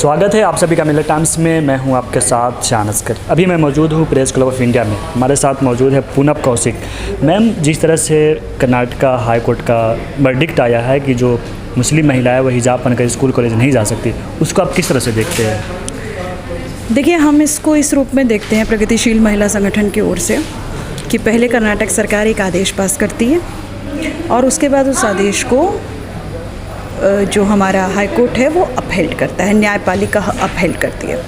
स्वागत है आप सभी का मिलर टाइम्स में। मैं हूं आपके साथ शान अस्कर। अभी मैं मौजूद हूं प्रेस क्लब ऑफ इंडिया में। हमारे साथ मौजूद है पूनम कौशिक मैम। जिस तरह से कर्नाटक हाई कोर्ट का वर्डिक्ट आया है कि जो मुस्लिम महिलाएं वो हिजाब पहनकर स्कूल कॉलेज नहीं जा सकती, उसको आप किस तरह से देखते हैं? देखिए, हम इसको इस रूप में देखते हैं प्रगतिशील महिला संगठन की ओर से कि पहले कर्नाटक सरकार एक आदेश पास करती है और उसके बाद उस आदेश को जो हमारा हाई कोर्ट है वो अपहेल्ड करता है, न्यायपालिका अपहेल्ड करती है।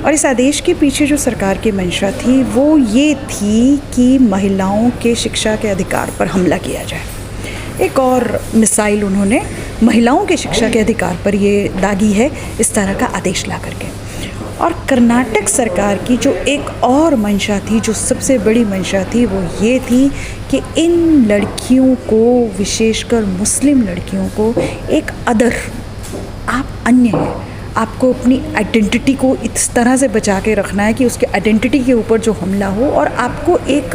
और इस आदेश के पीछे जो सरकार की मंशा थी वो ये थी कि महिलाओं के शिक्षा के अधिकार पर हमला किया जाए। एक और मिसाइल उन्होंने महिलाओं के शिक्षा के अधिकार पर ये दागी है इस तरह का आदेश ला करके। और कर्नाटक सरकार की जो एक और मंशा थी, जो सबसे बड़ी मंशा थी, वो ये थी कि इन लड़कियों को, विशेषकर मुस्लिम लड़कियों को, एक अदर, आप अन्य हैं, आपको अपनी आइडेंटिटी को इस तरह से बचा के रखना है कि उसके आइडेंटिटी के ऊपर जो हमला हो, और आपको एक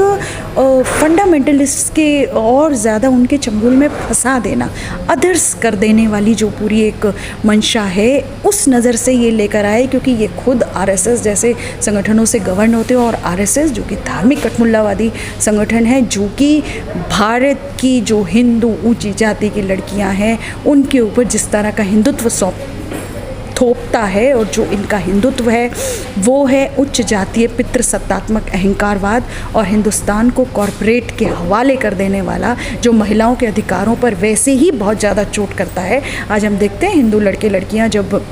फंडामेंटलिस्ट के और ज़्यादा उनके चंगुल में फंसा देना, अदर्स कर देने वाली जो पूरी एक मंशा है, उस नज़र से ये लेकर आए। क्योंकि ये खुद आरएसएस जैसे संगठनों से गवर्न होते हैं, और आरएसएस जो कि धार्मिक कठमुल्लावादी संगठन है, जो कि भारत की जो हिंदू ऊंची जाति की लड़कियां हैं उनके ऊपर जिस तरह का हिंदुत्व थोपता है, और जो इनका हिंदुत्व है वो है उच्च जातीय पितृसत्तात्मक अहंकारवाद और हिंदुस्तान को कॉरपोरेट के हवाले कर देने वाला, जो महिलाओं के अधिकारों पर वैसे ही बहुत ज़्यादा चोट करता है। आज हम देखते हैं हिंदू लड़के लड़कियां जब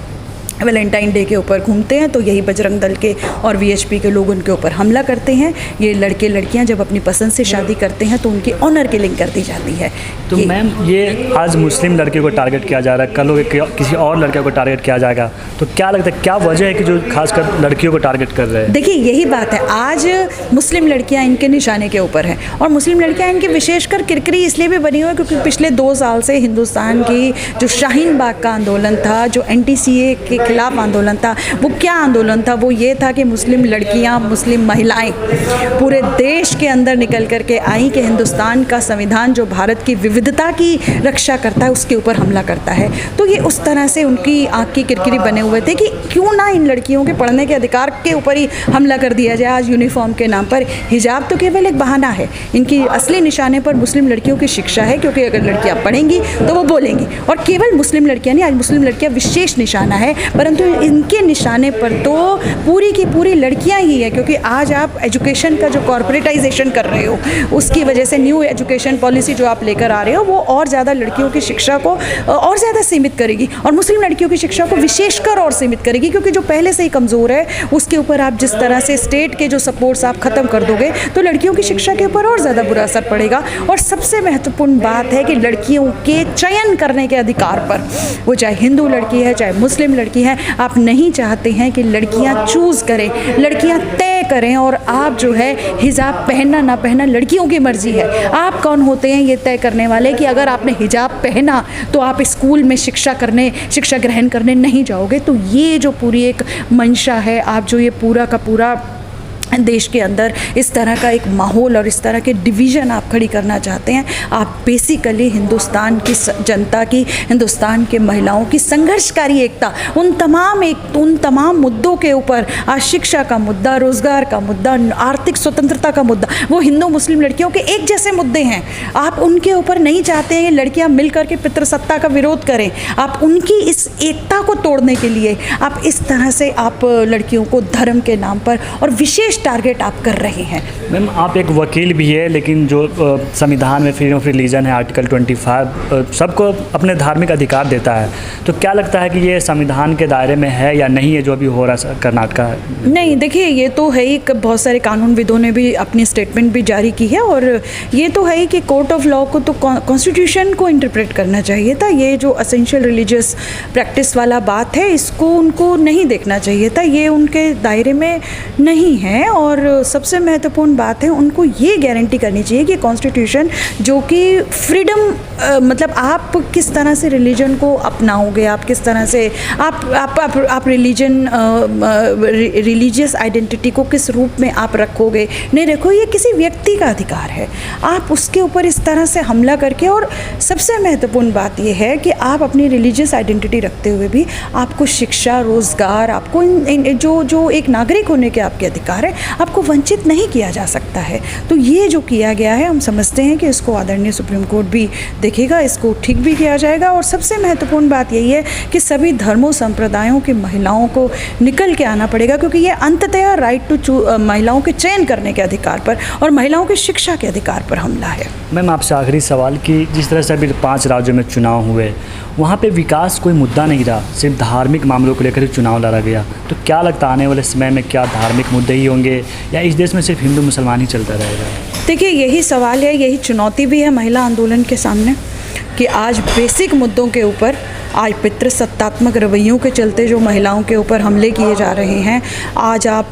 वैलेंटाइन डे के ऊपर घूमते हैं तो यही बजरंग दल के और वीएचपी के लोग उनके ऊपर हमला करते हैं। ये लड़के लड़कियां जब अपनी पसंद से शादी करते हैं तो उनकी ऑनर किलिंग कर दी जाती है। तो मैम, ये आज मुस्लिम लड़कियों को टारगेट किया जा रहा है, कल किसी और लड़कियों को टारगेट किया जाएगा, तो क्या लगता है क्या वजह है कि जो खासकर लड़कियों को टारगेट कर रहे हैं? देखिए, यही बात है, आज मुस्लिम लड़कियां इनके निशाने के ऊपर हैं, और मुस्लिम लड़कियां इनकी विशेषकर किरकिरी इसलिए भी बनी हुई है क्योंकि पिछले 2 साल से हिंदुस्तान की जो शाहीन बाग का आंदोलन था, जो NTCA के खिलाफ आंदोलन था, वो क्या आंदोलन था? वो ये था कि मुस्लिम लड़कियां, मुस्लिम महिलाएं पूरे देश के अंदर निकल करके आई कि हिंदुस्तान का संविधान जो भारत की विविधता की रक्षा करता है उसके ऊपर हमला करता है। तो ये उस तरह से उनकी आँख की किरकिरी बने हुए थे कि क्यों ना इन लड़कियों के पढ़ने के अधिकार के ऊपर ही हमला कर दिया जाए। आज यूनिफॉर्म के नाम पर हिजाब तो केवल एक बहाना है, इनकी असली निशाने पर मुस्लिम लड़कियों की शिक्षा है, क्योंकि अगर लड़कियां पढ़ेंगी तो वो बोलेंगी। और केवल मुस्लिम लड़कियां नहीं, आज मुस्लिम लड़कियां विशेष निशाना है, परंतु इनके निशाने पर तो पूरी की पूरी लड़कियां ही है। क्योंकि आज आप एजुकेशन का जो कॉर्पोरेटाइजेशन कर रहे हो, उसकी वजह से न्यू एजुकेशन पॉलिसी जो आप लेकर आ रहे हो, वो और ज़्यादा लड़कियों की शिक्षा को और ज़्यादा सीमित करेगी, और मुस्लिम लड़कियों की शिक्षा को विशेषकर और सीमित करेगी। क्योंकि जो पहले से ही कमज़ोर है उसके ऊपर आप जिस तरह से स्टेट के जो सपोर्ट्स आप ख़त्म कर दोगे तो लड़कियों की शिक्षा के ऊपर और ज़्यादा बुरा असर पड़ेगा। और सबसे महत्वपूर्ण बात है कि लड़कियों के चयन करने के अधिकार पर, वो चाहे हिंदू लड़की है चाहे मुस्लिम लड़की है, आप नहीं चाहते हैं कि लड़कियां चूज़ करें, लड़कियां तय करें। और आप जो है हिजाब पहनना ना पहनना लड़कियों की मर्जी है। आप कौन होते हैं ये तय करने वाले कि अगर आपने हिजाब पहना तो आप स्कूल में शिक्षा ग्रहण करने नहीं जाओगे? तो ये जो पूरी एक मंशा है, आप जो ये पूरा का पूरा देश के अंदर इस तरह का एक माहौल और इस तरह के डिवीज़न आप खड़ी करना चाहते हैं, आप बेसिकली हिंदुस्तान की जनता की, हिंदुस्तान के महिलाओं की संघर्षकारी एकता, उन तमाम मुद्दों के ऊपर, आज शिक्षा का मुद्दा, रोज़गार का मुद्दा, आर्थिक स्वतंत्रता का मुद्दा, वो हिंदू मुस्लिम लड़कियों के एक जैसे मुद्दे हैं। आप उनके ऊपर नहीं चाहते हैं कि लड़कियां मिल करके पितृसत्ता का विरोध करें। आप उनकी इस एकता को तोड़ने के लिए आप इस तरह से आप लड़कियों को धर्म के नाम पर और विशेष टारगेट आप कर रहे हैं। मैम, आप एक वकील भी है, लेकिन जो संविधान में फ्रीडम ऑफ रिलीजन है, आर्टिकल 25 सबको अपने धार्मिक अधिकार देता है, तो क्या लगता है कि ये संविधान के दायरे में है या नहीं है जो अभी हो रहा है कर्नाटक? नहीं, देखिए, ये तो है ही, बहुत सारे कानूनविदों ने भी अपनी स्टेटमेंट भी जारी की है, और ये तो है ही कि कोर्ट ऑफ लॉ को तो कॉन्स्टिट्यूशन को इंटरप्रेट करना चाहिए था। ये जो असेंशियल रिलीजियस प्रैक्टिस वाला बात है, इसको उनको नहीं देखना चाहिए था, ये उनके दायरे में नहीं है। और सबसे महत्वपूर्ण बात है, उनको ये गारंटी करनी चाहिए कि कॉन्स्टिट्यूशन जो कि फ्रीडम, मतलब आप किस तरह से रिलीजन को अपनाओगे, रखोगे, आप किस तरह से आप रिलीजियस आइडेंटिटी को किस रूप में आप रखोगे, नहीं रखो, ये किसी व्यक्ति का अधिकार है। आप उसके ऊपर इस तरह से हमला करके, और सबसे महत्वपूर्ण बात यह है कि आप अपनी रिलीजियस आइडेंटिटी रखते हुए भी आपको शिक्षा, रोज़गार, आपको जो एक नागरिक होने के आपके अधिकार है, आपको वंचित नहीं किया जा सकता है। तो ये जो किया गया है, हम समझते हैं कि इसको आदरणीय सुप्रीम कोर्ट भी देखेगा, इसको ठीक भी किया जाएगा। और सबसे महत्वपूर्ण बात यही है कि सभी धर्मों संप्रदायों की महिलाओं को निकल के आना पड़ेगा, क्योंकि ये अंततः राइट टू महिलाओं के चयन करने के अधिकार पर और महिलाओं की शिक्षा के अधिकार पर हमला है। मैम, आपसे आखिरी सवाल कि जिस तरह से अभी 5 राज्यों में चुनाव हुए, वहाँ पे विकास कोई मुद्दा नहीं रहा, सिर्फ धार्मिक मामलों को लेकर ही चुनाव लड़ा गया, तो क्या लगता है आने वाले समय में क्या धार्मिक मुद्दे ही होंगे या इस देश में सिर्फ हिंदू मुसलमान ही चलता रहेगा? देखिए, यही सवाल है, यही चुनौती भी है महिला आंदोलन के सामने कि आज बेसिक मुद्दों के ऊपर, आज पितृसत्तात्मक रवैयों के चलते जो महिलाओं के ऊपर हमले किए जा रहे हैं, आज आप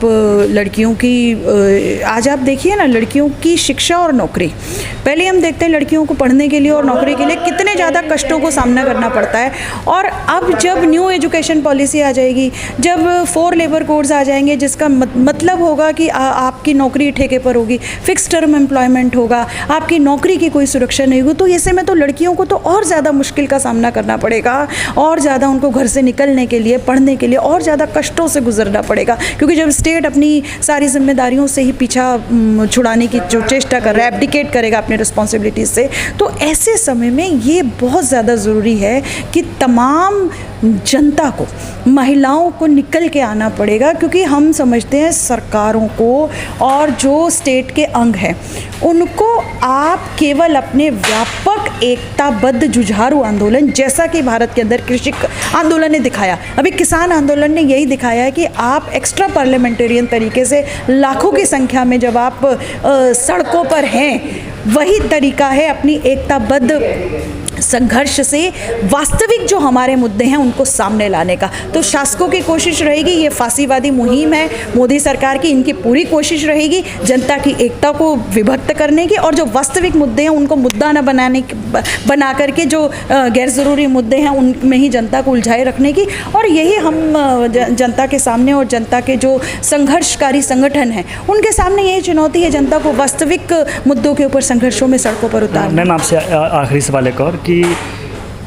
देखिए ना, लड़कियों की शिक्षा और नौकरी, पहले हम देखते हैं लड़कियों को पढ़ने के लिए और नौकरी के लिए कितने ज़्यादा कष्टों को सामना करना पड़ता है। और अब जब न्यू एजुकेशन पॉलिसी आ जाएगी, जब 4 लेबर कोड्स आ जाएंगे, जिसका मतलब होगा कि आपकी नौकरी ठेके पर होगी, फिक्स टर्म एम्प्लॉयमेंट होगा, आपकी नौकरी की कोई सुरक्षा नहीं होगी, तो ऐसे में तो लड़कियों को तो और ज़्यादा मुश्किल का सामना करना पड़ेगा, और ज़्यादा उनको घर से निकलने के लिए, पढ़ने के लिए और ज़्यादा कष्टों से गुजरना पड़ेगा, क्योंकि जब स्टेट अपनी सारी जिम्मेदारियों से ही पीछा छुड़ाने की जो चेष्टा कर रहा है, एब्डिकेट करेगा अपने रिस्पॉन्सिबिलिटीज से, तो ऐसे समय में ये बहुत ज़्यादा ज़रूरी है कि तमाम जनता को, महिलाओं को निकल के आना पड़ेगा, क्योंकि हम समझते हैं सरकारों को और जो स्टेट के अंग हैं उनको आप केवल अपने व्यापक एकताबद्ध जुझारू आंदोलन, जैसा कि भारत के अंदर कृषि आंदोलन ने दिखाया, अभी किसान आंदोलन ने यही दिखाया है कि आप एक्स्ट्रा पार्लियामेंटेरियन तरीके से लाखों की संख्या में जब आप सड़कों पर हैं, वही तरीका है अपनी एकताबद्ध संघर्ष से वास्तविक जो हमारे मुद्दे हैं उनको सामने लाने का। तो शासकों की कोशिश रहेगी, ये फांसीवादी मुहिम है मोदी सरकार की, इनकी पूरी कोशिश रहेगी जनता की एकता को विभक्त करने की, और जो वास्तविक मुद्दे हैं उनको मुद्दा न बना करके जो गैर ज़रूरी मुद्दे हैं उनमें ही जनता को उलझाए रखने की। और यही हम जनता के सामने और जनता के जो संघर्षकारी संगठन हैं उनके सामने यही चुनौती है, जनता को वास्तविक मुद्दों के ऊपर संघर्षों में सड़कों पर उतारना। मैम, आपसे आखिरी सवाल एक और कि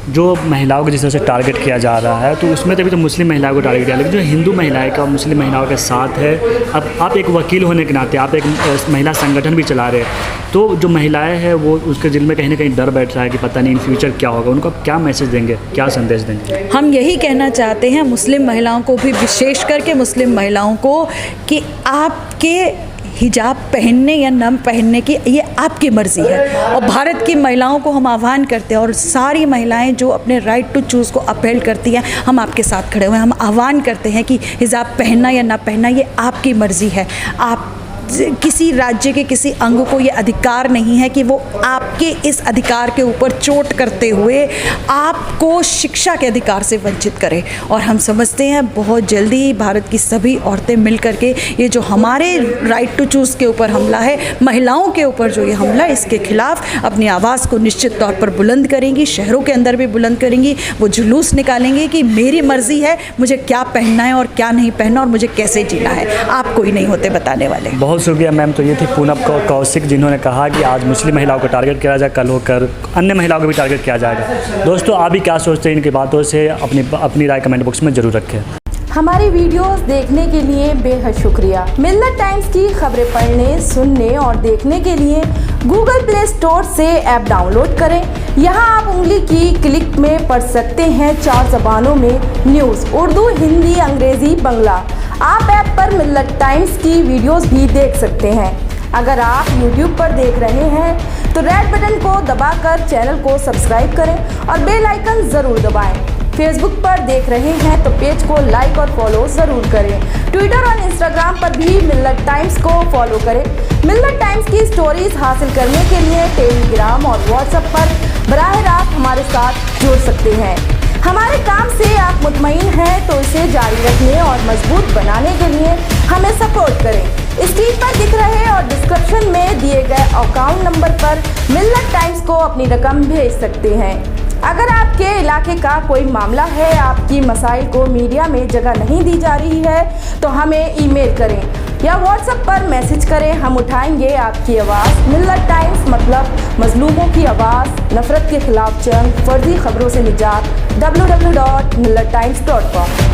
जो महिलाओं को जिस तरह से टारगेट किया जा रहा है, तो उसमें तभी तो मुस्लिम महिलाओं को टारगेट किया, लेकिन जो हिंदू महिलाएं का मुस्लिम महिलाओं के साथ है, अब आप एक वकील होने के नाते आप एक महिला संगठन भी चला रहे हैं, तो जो महिलाएं हैं वो उसके दिल में कहीं ना कहीं डर बैठ रहा है कि पता नहीं इन फ्यूचर क्या होगा, उनको आप क्या मैसेज देंगे, क्या संदेश देंगे? हम यही कहना चाहते हैं मुस्लिम महिलाओं को भी, विशेष करके मुस्लिम महिलाओं को, कि आपके हिजाब पहनने या न पहनने की ये आपकी मर्ज़ी है। और भारत की महिलाओं को हम आह्वान करते हैं, और सारी महिलाएं जो अपने राइट टू चूज़ को अपहेल्ड करती हैं, हम आपके साथ खड़े हुए हैं। हम आह्वान करते हैं कि हिजाब पहनना या ना पहनना ये आपकी मर्ज़ी है। आप किसी राज्य के किसी अंग को ये अधिकार नहीं है कि वो आपके इस अधिकार के ऊपर चोट करते हुए आपको शिक्षा के अधिकार से वंचित करे। और हम समझते हैं बहुत जल्दी भारत की सभी औरतें मिल करके ये जो हमारे राइट टू चूज़ के ऊपर हमला है, महिलाओं के ऊपर जो ये हमला, इसके खिलाफ अपनी आवाज़ को निश्चित तौर पर बुलंद करेंगी, शहरों के अंदर भी बुलंद करेंगी। वो जुलूस निकालेंगे कि मेरी मर्ज़ी है, मुझे क्या पहनना है और क्या नहीं पहनना, और मुझे कैसे जीना है, आप कोई नहीं होते बताने वाले। बहुत शुक्रिया मैम। तो ये थी पूनम कौशिक, जिन्होंने कहा कि आज मुस्लिम महिलाओं को टारगेट किया जाए, कल होकर अन्य महिलाओं को भी टारगेट किया जाएगा। दोस्तों, आप भी क्या सोचते हैं इनकी बातों से, अपनी राय कमेंट बॉक्स में ज़रूर रखें। हमारी वीडियोस देखने के लिए बेहद शुक्रिया। मिल्लत टाइम्स की खबरें पढ़ने, सुनने और देखने के लिए गूगल प्ले स्टोर से ऐप डाउनलोड करें। यहाँ आप उंगली की क्लिक में पढ़ सकते हैं 4 ज़बानों में न्यूज़, उर्दू, हिंदी, अंग्रेज़ी, बांग्ला। आप ऐप पर मिल्लत टाइम्स की वीडियोस भी देख सकते हैं। अगर आप YouTube पर देख रहे हैं तो रेड बटन को दबाकर चैनल को सब्सक्राइब करें और बेल आइकन ज़रूर दबाएं। फेसबुक पर देख रहे हैं तो पेज को लाइक और फॉलो ज़रूर करें। ट्विटर और इंस्टाग्राम पर भी मिल्लत टाइम्स को फॉलो करें। मिल्लत टाइम्स की स्टोरीज हासिल करने के लिए टेलीग्राम और व्हाट्सएप पर बराह रास्त हमारे साथ जुड़ सकते हैं। हमारे काम से आप मुतमईन हैं तो इसे जारी रखने और मजबूत बनाने के लिए हमें सपोर्ट करें। स्क्रीन पर दिख रहे और डिस्क्रिप्शन में दिए गए अकाउंट नंबर पर मिल्लत टाइम्स को अपनी रकम भेज सकते हैं। अगर आपके इलाके का कोई मामला है, आपकी मसाइल को मीडिया में जगह नहीं दी जा रही है, तो हमें ईमेल करें या व्हाट्सएप पर मैसेज करें। हम उठाएंगे आपकी आवाज़। मिल्लत टाइम्स मतलब मजलूमों की आवाज़, नफरत के खिलाफ जंग, फर्जी खबरों से निजात। www.millattimes.com